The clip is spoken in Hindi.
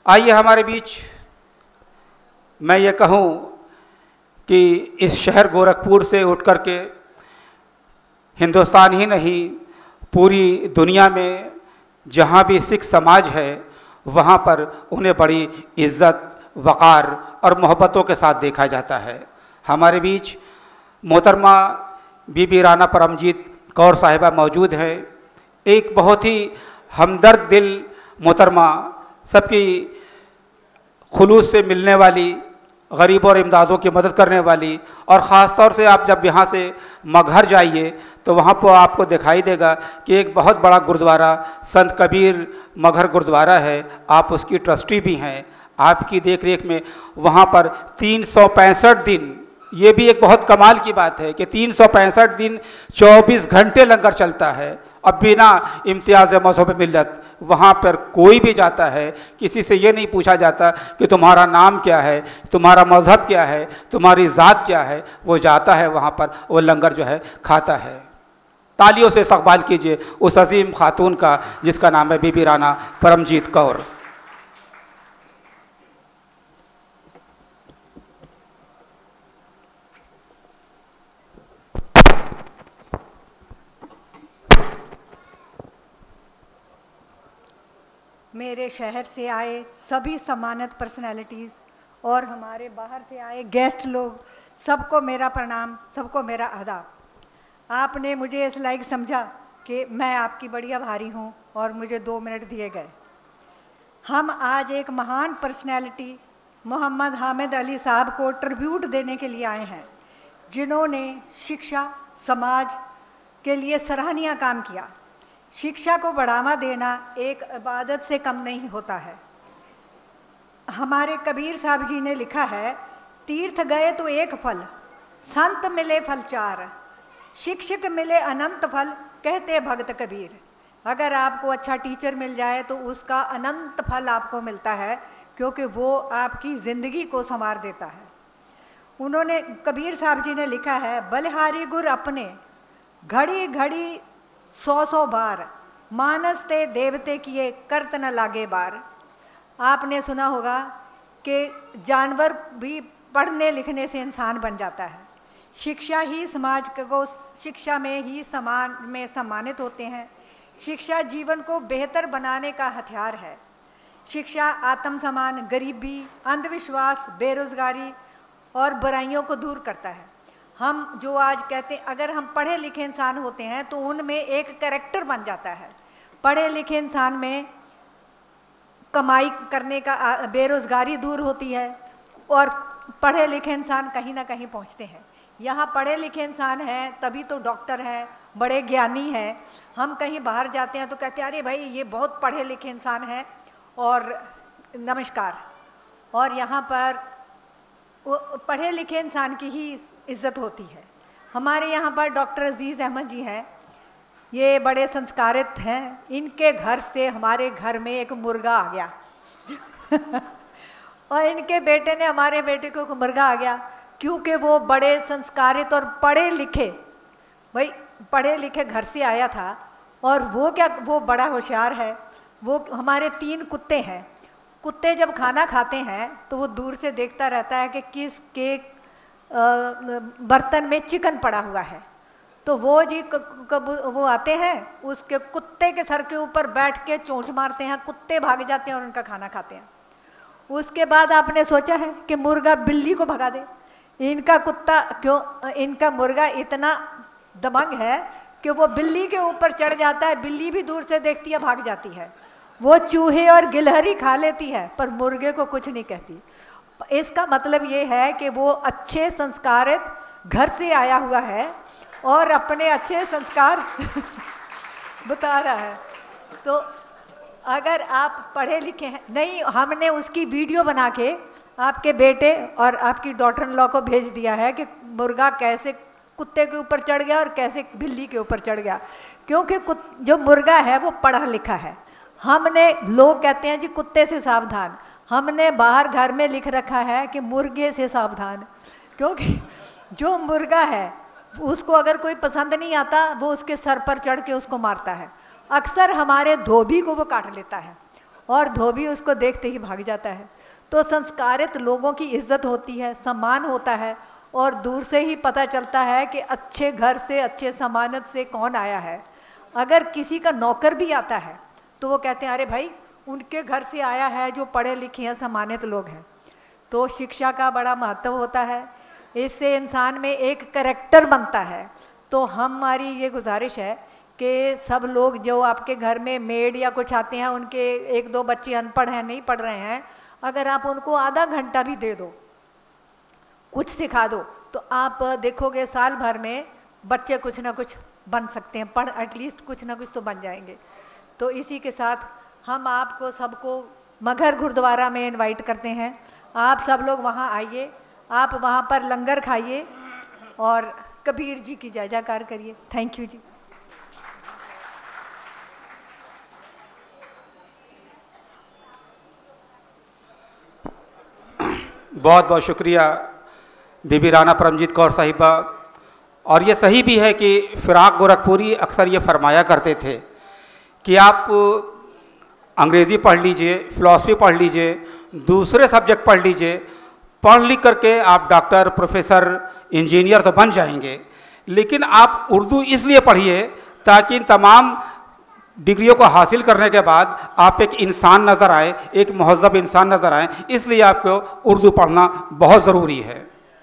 आइए हमारे बीच मैं ये कहूँ कि इस शहर गोरखपुर से उठ कर के हिंदुस्तान ही नहीं पूरी दुनिया में जहाँ भी सिख समाज है वहाँ पर उन्हें बड़ी इज़्ज़त, वक़ार और मोहब्बतों के साथ देखा जाता है। हमारे बीच मोहतरमा बीबी राना परमजीत कौर साहिबा मौजूद हैं। एक बहुत ही हमदर्द दिल मोहतरमा, सबकी खुलूस से मिलने वाली, गरीबों और इमदादों की मदद करने वाली। और ख़ास तौर से आप जब यहाँ से मगहर जाइए तो वहाँ पर आपको दिखाई देगा कि एक बहुत बड़ा गुरुद्वारा संत कबीर मगहर गुरुद्वारा है। आप उसकी ट्रस्टी भी हैं। आपकी देख रेख में वहाँ पर 365 दिन, ये भी एक बहुत कमाल की बात है कि 365 दिन 24 घंटे लंगर चलता है। अब बिना इम्तियाज़ मज़हब मिल्लत वहाँ पर कोई भी जाता है, किसी से ये नहीं पूछा जाता कि तुम्हारा नाम क्या है, तुम्हारा मज़हब क्या है, तुम्हारी ज़ात क्या है। वो जाता है वहाँ पर, वो लंगर जो है खाता है। तालियों से इस्तक़बाल कीजिए उस अजीम खातून का जिसका नाम है बीबी राना परमजीत कौर। मेरे शहर से आए सभी सम्मानित पर्सनैलिटीज़ और हमारे बाहर से आए गेस्ट लोग, सबको मेरा प्रणाम, सबको मेरा आदाब। आपने मुझे इस लायक समझा कि मैं आपकी बड़ी आभारी हूँ और मुझे 2 मिनट दिए गए। हम आज एक महान पर्सनैलिटी मोहम्मद हामिद अली साहब को ट्रिब्यूट देने के लिए आए हैं, जिन्होंने शिक्षा समाज के लिए सराहनीय काम किया। शिक्षा को बढ़ावा देना एक इबादत से कम नहीं होता है। हमारे कबीर साहब जी ने लिखा है, तीर्थ गए तो एक फल, संत मिले फल 4, शिक्षक मिले अनंत फल, कहते भगत कबीर। अगर आपको अच्छा टीचर मिल जाए तो उसका अनंत फल आपको मिलता है, क्योंकि वो आपकी ज़िंदगी को संवार देता है। उन्होंने, कबीर साहब जी ने लिखा है, बलिहारी गुर अपने घड़ी घड़ी 100 बार, मानस ते देवते किए करत न लागे बार। आपने सुना होगा कि जानवर भी पढ़ने लिखने से इंसान बन जाता है। शिक्षा ही समाज को, शिक्षा में ही समाज में सम्मानित होते हैं। शिक्षा जीवन को बेहतर बनाने का हथियार है। शिक्षा आत्मसम्मान, गरीबी, अंधविश्वास, बेरोजगारी और बुराइयों को दूर करता है। हम जो आज कहते हैं, अगर हम पढ़े लिखे इंसान होते हैं तो उनमें एक कैरेक्टर बन जाता है। पढ़े लिखे इंसान में कमाई करने का, बेरोजगारी दूर होती है और पढ़े लिखे इंसान कहीं ना कहीं पहुंचते हैं। यहाँ पढ़े लिखे इंसान हैं तभी तो डॉक्टर हैं, बड़े ज्ञानी हैं। हम कहीं बाहर जाते हैं तो कहते हैं, अरे भाई ये बहुत पढ़े लिखे इंसान हैं और नमस्कार। और यहाँ पर पढ़े लिखे इंसान की ही इज्जत होती है। हमारे यहाँ पर डॉक्टर अजीज़ अहमद जी हैं, ये बड़े संस्कारित हैं। इनके घर से हमारे घर में एक मुर्गा आ गया और इनके बेटे ने हमारे बेटे को मुर्गा आ गया, क्योंकि वो बड़े संस्कारित और पढ़े लिखे, भाई पढ़े लिखे घर से आया था। और वो क्या, वो बड़ा होशियार है। वो, हमारे 3 कुत्ते हैं। कुत्ते जब खाना खाते हैं तो वो दूर से देखता रहता है कि किस के बर्तन में चिकन पड़ा हुआ है। तो वो जी कब वो आते हैं, उसके कुत्ते के सर के ऊपर बैठ के चोंच मारते हैं, कुत्ते भाग जाते हैं और उनका खाना खाते हैं। उसके बाद आपने सोचा है कि मुर्गा बिल्ली को भगा दे। इनका कुत्ता क्यों, इनका मुर्गा इतना दबंग है कि वो बिल्ली के ऊपर चढ़ जाता है, बिल्ली भी दूर से देखती है, भाग जाती है। वो चूहे और गिलहरी खा लेती है पर मुर्गे को कुछ नहीं कहती। इसका मतलब ये है कि वो अच्छे संस्कारित घर से आया हुआ है और अपने अच्छे संस्कार बता रहा है। तो अगर आप पढ़े लिखे हैं, नहीं, हमने उसकी वीडियो बना के आपके बेटे और आपकी डॉटर इन लॉ को भेज दिया है कि मुर्गा कैसे कुत्ते के ऊपर चढ़ गया और कैसे बिल्ली के ऊपर चढ़ गया, क्योंकि जो मुर्गा है वो पढ़ा लिखा है। हमने, लोग कहते हैं जी कुत्ते से सावधान, हमने बाहर घर में लिख रखा है कि मुर्गे से सावधान, क्योंकि जो मुर्गा है उसको अगर कोई पसंद नहीं आता वो उसके सर पर चढ़ के उसको मारता है। अक्सर हमारे धोबी को वो काट लेता है और धोबी उसको देखते ही भाग जाता है। तो संस्कारित लोगों की इज्जत होती है, सम्मान होता है, और दूर से ही पता चलता है कि अच्छे घर से, अच्छे समानत से कौन आया है। अगर किसी का नौकर भी आता है तो वो कहते हैं अरे भाई उनके घर से आया है जो पढ़े लिखे हैं, सम्मानित लोग हैं। तो शिक्षा का बड़ा महत्व होता है, इससे इंसान में एक कैरेक्टर बनता है। तो हमारी ये गुजारिश है कि सब लोग जो आपके घर में मेड या कुछ आते हैं, उनके 1-2 बच्चे अनपढ़ हैं, नहीं पढ़ रहे हैं, अगर आप उनको आधा घंटा भी दे दो, कुछ सिखा दो, तो आप देखोगे साल भर में बच्चे कुछ ना कुछ बन सकते हैं, पढ़ एटलीस्ट कुछ ना कुछ तो बन जाएंगे। तो इसी के साथ हम आपको सबको मगहर गुरुद्वारा में इनवाइट करते हैं। आप सब लोग वहाँ आइए, आप वहाँ पर लंगर खाइए और कबीर जी की जय जयकार करिए। थैंक यू जी। बहुत बहुत शुक्रिया बीबी राना परमजीत कौर साहिबा। और ये सही भी है कि फिराक गोरखपुरी अक्सर ये फरमाया करते थे कि आप अंग्रेज़ी पढ़ लीजिए, फ़िलासफ़ी पढ़ लीजिए, दूसरे सब्जेक्ट पढ़ लीजिए, पढ़ लिख करके आप डॉक्टर, प्रोफेसर, इंजीनियर तो बन जाएंगे, लेकिन आप उर्दू इसलिए पढ़िए ताकि इन तमाम डिग्रियों को हासिल करने के बाद आप एक इंसान नज़र आए, एक महज़्ज़ब इंसान नज़र आए। इसलिए आपको उर्दू पढ़ना बहुत ज़रूरी है।